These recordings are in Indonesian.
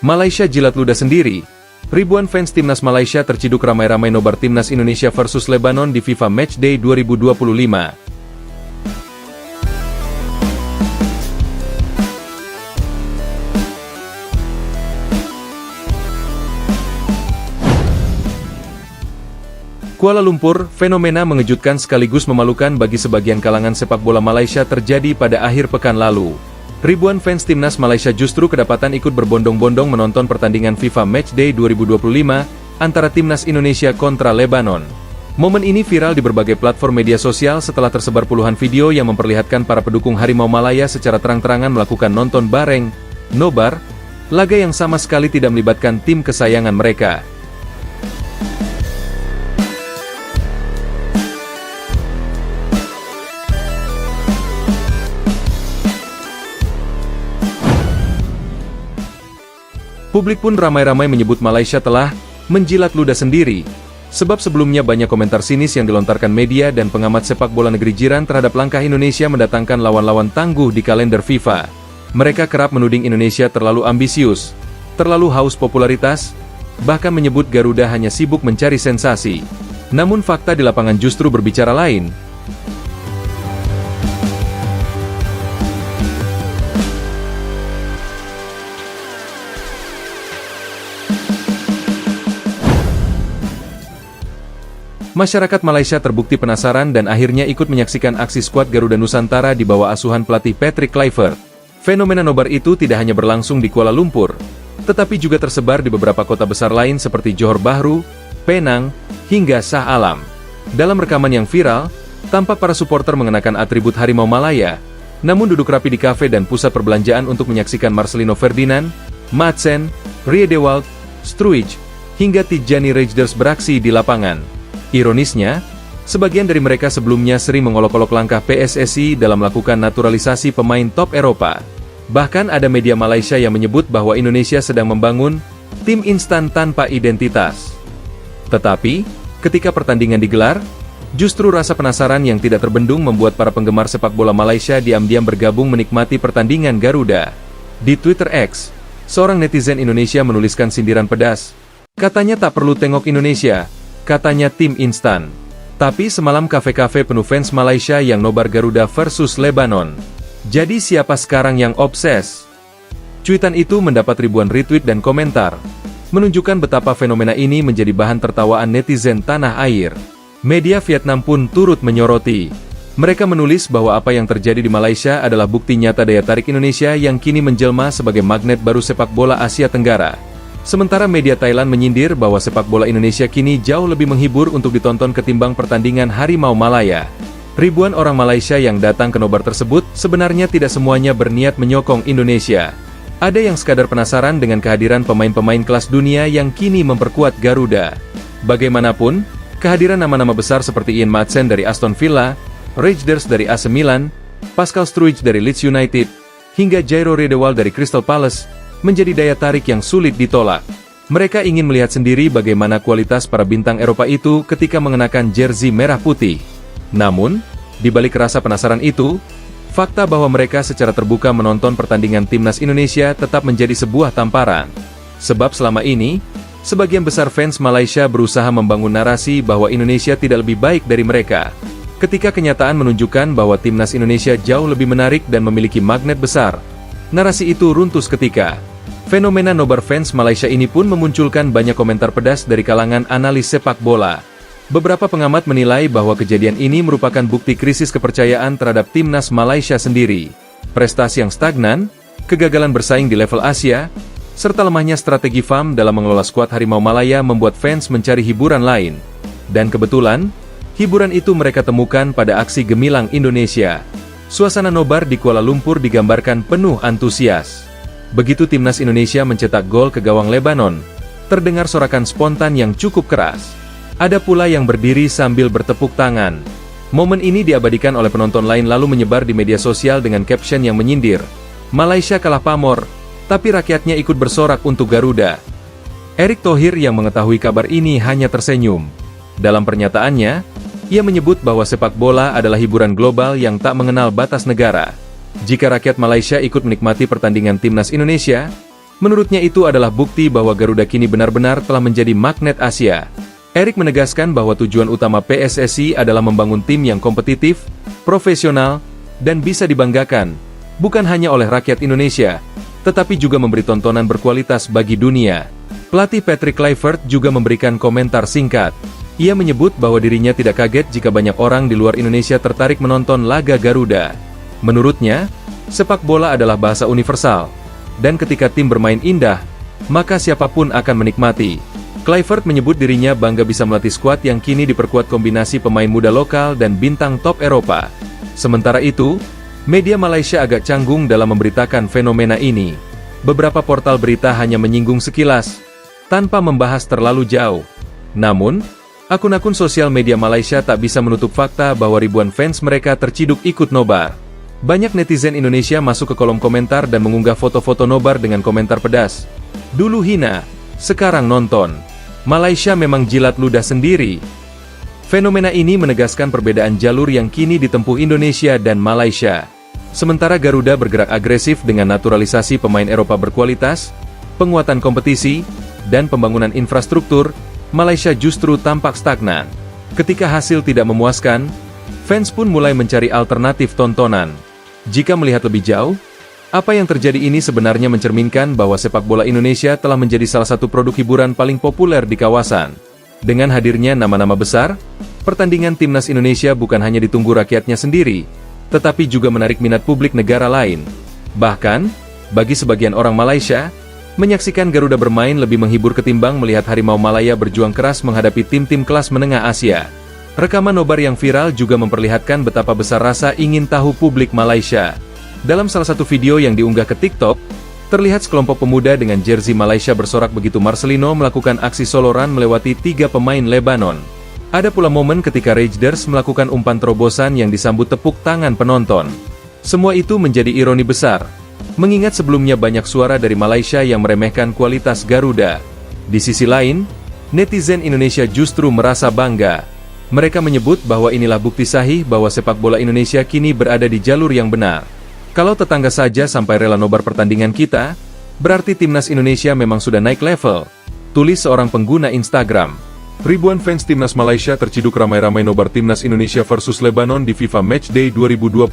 Malaysia jilat ludah sendiri. Ribuan fans timnas Malaysia terciduk ramai-ramai nobar timnas Indonesia versus Lebanon di FIFA Matchday 2025. Kuala Lumpur, fenomena mengejutkan sekaligus memalukan bagi sebagian kalangan sepak bola Malaysia terjadi pada akhir pekan lalu. Ribuan fans timnas Malaysia justru kedapatan ikut berbondong-bondong menonton pertandingan FIFA Matchday 2025 antara timnas Indonesia kontra Lebanon. Momen ini viral di berbagai platform media sosial setelah tersebar puluhan video yang memperlihatkan para pendukung Harimau Malaya secara terang-terangan melakukan nonton bareng, nobar, laga yang sama sekali tidak melibatkan tim kesayangan mereka. Publik pun ramai-ramai menyebut Malaysia telah menjilat ludah sendiri, sebab sebelumnya banyak komentar sinis yang dilontarkan media dan pengamat sepak bola negeri jiran terhadap langkah Indonesia mendatangkan lawan-lawan tangguh di kalender FIFA. Mereka kerap menuding Indonesia terlalu ambisius, terlalu haus popularitas, bahkan menyebut Garuda hanya sibuk mencari sensasi. Namun fakta di lapangan justru berbicara lain. Masyarakat Malaysia terbukti penasaran dan akhirnya ikut menyaksikan aksi skuad Garuda Nusantara di bawah asuhan pelatih Patrick Kluivert. Fenomena nobar itu tidak hanya berlangsung di Kuala Lumpur, tetapi juga tersebar di beberapa kota besar lain seperti Johor Bahru, Penang, hingga Shah Alam. Dalam rekaman yang viral, tampak para supporter mengenakan atribut Harimau Malaya, namun duduk rapi di kafe dan pusat perbelanjaan untuk menyaksikan Marcelino Ferdinand, Madsen, Rie de Wald, Struij, hingga Tijani Rejders beraksi di lapangan. Ironisnya, sebagian dari mereka sebelumnya sering mengolok-olok langkah PSSI dalam melakukan naturalisasi pemain top Eropa. Bahkan ada media Malaysia yang menyebut bahwa Indonesia sedang membangun tim instan tanpa identitas. Tetapi, ketika pertandingan digelar, justru rasa penasaran yang tidak terbendung membuat para penggemar sepak bola Malaysia diam-diam bergabung menikmati pertandingan Garuda. Di Twitter X, seorang netizen Indonesia menuliskan sindiran pedas. Katanya tak perlu tengok Indonesia, katanya tim instan. Tapi semalam kafe-kafe penuh fans Malaysia yang nobar Garuda versus Lebanon. Jadi siapa sekarang yang obses? Cuitan itu mendapat ribuan retweet dan komentar, menunjukkan betapa fenomena ini menjadi bahan tertawaan netizen tanah air. Media Vietnam pun turut menyoroti. Mereka menulis bahwa apa yang terjadi di Malaysia adalah bukti nyata daya tarik Indonesia yang kini menjelma sebagai magnet baru sepak bola Asia Tenggara. Sementara media Thailand menyindir bahwa sepak bola Indonesia kini jauh lebih menghibur untuk ditonton ketimbang pertandingan Harimau Malaya. Ribuan orang Malaysia yang datang ke nobar tersebut sebenarnya tidak semuanya berniat menyokong Indonesia. Ada yang sekadar penasaran dengan kehadiran pemain-pemain kelas dunia yang kini memperkuat Garuda. Bagaimanapun, kehadiran nama-nama besar seperti Ian Madsen dari Aston Villa, Rejders dari AC Milan, Pascal Struij dari Leeds United, hingga Jairo Rie de Wald dari Crystal Palace, menjadi daya tarik yang sulit ditolak. Mereka ingin melihat sendiri bagaimana kualitas para bintang Eropa itu ketika mengenakan jersey merah putih. Namun, di balik rasa penasaran itu, fakta bahwa mereka secara terbuka menonton pertandingan timnas Indonesia tetap menjadi sebuah tamparan. Sebab selama ini, sebagian besar fans Malaysia berusaha membangun narasi bahwa Indonesia tidak lebih baik dari mereka. Ketika kenyataan menunjukkan bahwa timnas Indonesia jauh lebih menarik dan memiliki magnet besar, narasi itu runtuh seketika. Fenomena nobar fans Malaysia ini pun memunculkan banyak komentar pedas dari kalangan analis sepak bola. Beberapa pengamat menilai bahwa kejadian ini merupakan bukti krisis kepercayaan terhadap timnas Malaysia sendiri. Prestasi yang stagnan, kegagalan bersaing di level Asia, serta lemahnya strategi FAM dalam mengelola skuad Harimau Malaya membuat fans mencari hiburan lain. Dan kebetulan, hiburan itu mereka temukan pada aksi gemilang Indonesia. Suasana nobar di Kuala Lumpur digambarkan penuh antusias. Begitu timnas Indonesia mencetak gol ke gawang Lebanon, terdengar sorakan spontan yang cukup keras. Ada pula yang berdiri sambil bertepuk tangan. Momen ini diabadikan oleh penonton lain lalu menyebar di media sosial dengan caption yang menyindir, "Malaysia kalah pamor, tapi rakyatnya ikut bersorak untuk Garuda." Erick Thohir yang mengetahui kabar ini hanya tersenyum. Dalam pernyataannya, ia menyebut bahwa sepak bola adalah hiburan global yang tak mengenal batas negara. Jika rakyat Malaysia ikut menikmati pertandingan timnas Indonesia, Menurutnya itu adalah bukti bahwa Garuda kini benar-benar telah menjadi magnet Asia. Erik menegaskan bahwa tujuan utama PSSI adalah membangun tim yang kompetitif, profesional, dan bisa dibanggakan, bukan hanya oleh rakyat Indonesia, tetapi juga memberi tontonan berkualitas bagi dunia. Pelatih Patrick Kluivert juga memberikan komentar singkat. Ia menyebut bahwa dirinya tidak kaget jika banyak orang di luar Indonesia tertarik menonton laga Garuda. Menurutnya, sepak bola adalah bahasa universal, dan ketika tim bermain indah, maka siapapun akan menikmati. Kluivert menyebut dirinya bangga bisa melatih skuad yang kini diperkuat kombinasi pemain muda lokal dan bintang top Eropa. Sementara itu, media Malaysia agak canggung dalam memberitakan fenomena ini. Beberapa portal berita hanya menyinggung sekilas, tanpa membahas terlalu jauh. Namun, akun-akun sosial media Malaysia tak bisa menutup fakta bahwa ribuan fans mereka terciduk ikut nobar. Banyak netizen Indonesia masuk ke kolom komentar dan mengunggah foto-foto nobar dengan komentar pedas. Dulu hina, sekarang nonton. Malaysia memang jilat ludah sendiri. Fenomena ini menegaskan perbedaan jalur yang kini ditempuh Indonesia dan Malaysia. Sementara Garuda bergerak agresif dengan naturalisasi pemain Eropa berkualitas, penguatan kompetisi, dan pembangunan infrastruktur, Malaysia justru tampak stagnan. Ketika hasil tidak memuaskan, fans pun mulai mencari alternatif tontonan. Jika melihat lebih jauh, apa yang terjadi ini sebenarnya mencerminkan bahwa sepak bola Indonesia telah menjadi salah satu produk hiburan paling populer di kawasan. Dengan hadirnya nama-nama besar, pertandingan timnas Indonesia bukan hanya ditunggu rakyatnya sendiri, tetapi juga menarik minat publik negara lain. Bahkan, bagi sebagian orang Malaysia, menyaksikan Garuda bermain lebih menghibur ketimbang melihat Harimau Malaya berjuang keras menghadapi tim-tim kelas menengah Asia. Rekaman nobar yang viral juga memperlihatkan betapa besar rasa ingin tahu publik Malaysia. Dalam salah satu video yang diunggah ke TikTok, terlihat sekelompok pemuda dengan jersey Malaysia bersorak begitu Marcelino melakukan aksi soloran melewati 3 pemain Lebanon. Ada pula momen ketika Raiders melakukan umpan terobosan yang disambut tepuk tangan penonton. Semua itu menjadi ironi besar, mengingat sebelumnya banyak suara dari Malaysia yang meremehkan kualitas Garuda. Di sisi lain, netizen Indonesia justru merasa bangga. Mereka menyebut bahwa inilah bukti sahih bahwa sepak bola Indonesia kini berada di jalur yang benar. Kalau tetangga saja sampai rela nobar pertandingan kita, berarti timnas Indonesia memang sudah naik level, tulis seorang pengguna Instagram. Ribuan fans timnas Malaysia terciduk ramai-ramai nobar timnas Indonesia versus Lebanon di FIFA Matchday 2025.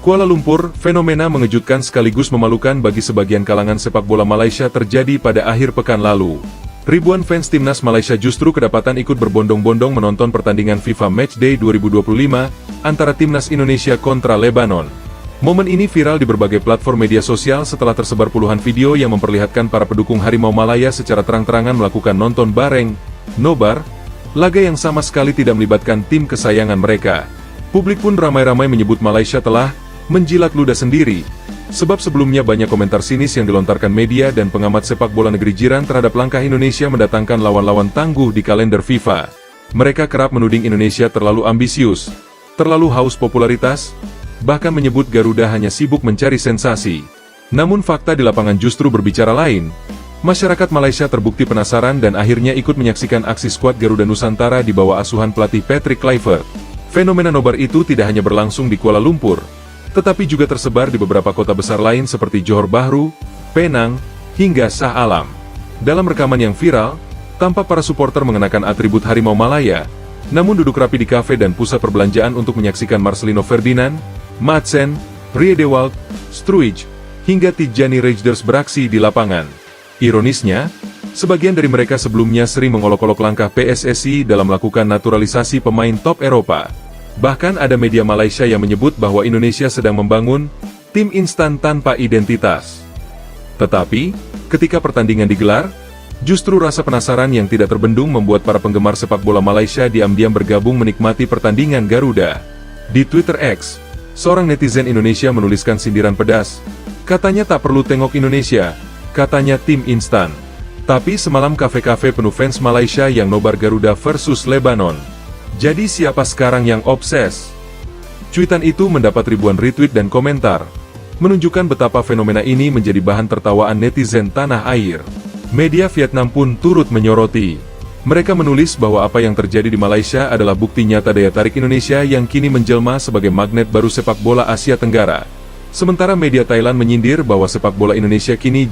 Kuala Lumpur, fenomena mengejutkan sekaligus memalukan bagi sebagian kalangan sepak bola Malaysia terjadi pada akhir pekan lalu. Ribuan fans timnas Malaysia justru kedapatan ikut berbondong-bondong menonton pertandingan FIFA Matchday 2025 antara timnas Indonesia kontra Lebanon. Momen ini viral di berbagai platform media sosial setelah tersebar puluhan video yang memperlihatkan para pendukung Harimau Malaya secara terang-terangan melakukan nonton bareng, nobar, laga yang sama sekali tidak melibatkan tim kesayangan mereka. Publik pun ramai-ramai menyebut Malaysia telah menjilat ludah sendiri, sebab sebelumnya banyak komentar sinis yang dilontarkan media dan pengamat sepak bola negeri jiran terhadap langkah Indonesia mendatangkan lawan-lawan tangguh di kalender FIFA. Mereka kerap menuding Indonesia terlalu ambisius, terlalu haus popularitas, bahkan menyebut Garuda hanya sibuk mencari sensasi. Namun fakta di lapangan justru berbicara lain. Masyarakat Malaysia terbukti penasaran dan akhirnya ikut menyaksikan aksi skuad Garuda Nusantara di bawah asuhan pelatih Patrick Kluivert. Fenomena nobar itu tidak hanya berlangsung di Kuala Lumpur, tetapi juga tersebar di beberapa kota besar lain seperti Johor Bahru, Penang, hingga Shah Alam. Dalam rekaman yang viral, tampak para supporter mengenakan atribut Harimau Malaya, namun duduk rapi di kafe dan pusat perbelanjaan untuk menyaksikan Marcelino Ferdinand, Madsen, Riedewald, Struij, hingga Tijani Raiders beraksi di lapangan. Ironisnya, sebagian dari mereka sebelumnya sering mengolok-olok langkah PSSI dalam melakukan naturalisasi pemain top Eropa. Bahkan ada media Malaysia yang menyebut bahwa Indonesia sedang membangun tim instan tanpa identitas. Tetapi, ketika pertandingan digelar, justru rasa penasaran yang tidak terbendung membuat para penggemar sepak bola Malaysia diam-diam bergabung menikmati pertandingan Garuda. Di Twitter X, seorang netizen Indonesia menuliskan sindiran pedas. Katanya tak perlu tengok Indonesia, katanya tim instan. Tapi semalam kafe-kafe penuh fans Malaysia yang nobar Garuda versus Lebanon. Jadi siapa sekarang yang obses? Cuitan itu mendapat ribuan retweet dan komentar, menunjukkan betapa fenomena ini menjadi bahan tertawaan netizen tanah air. Media Vietnam pun turut menyoroti. Mereka menulis bahwa apa yang terjadi di Malaysia adalah bukti nyata daya tarik Indonesia yang kini menjelma sebagai magnet baru sepak bola Asia Tenggara. Sementara media Thailand menyindir bahwa sepak bola Indonesia kini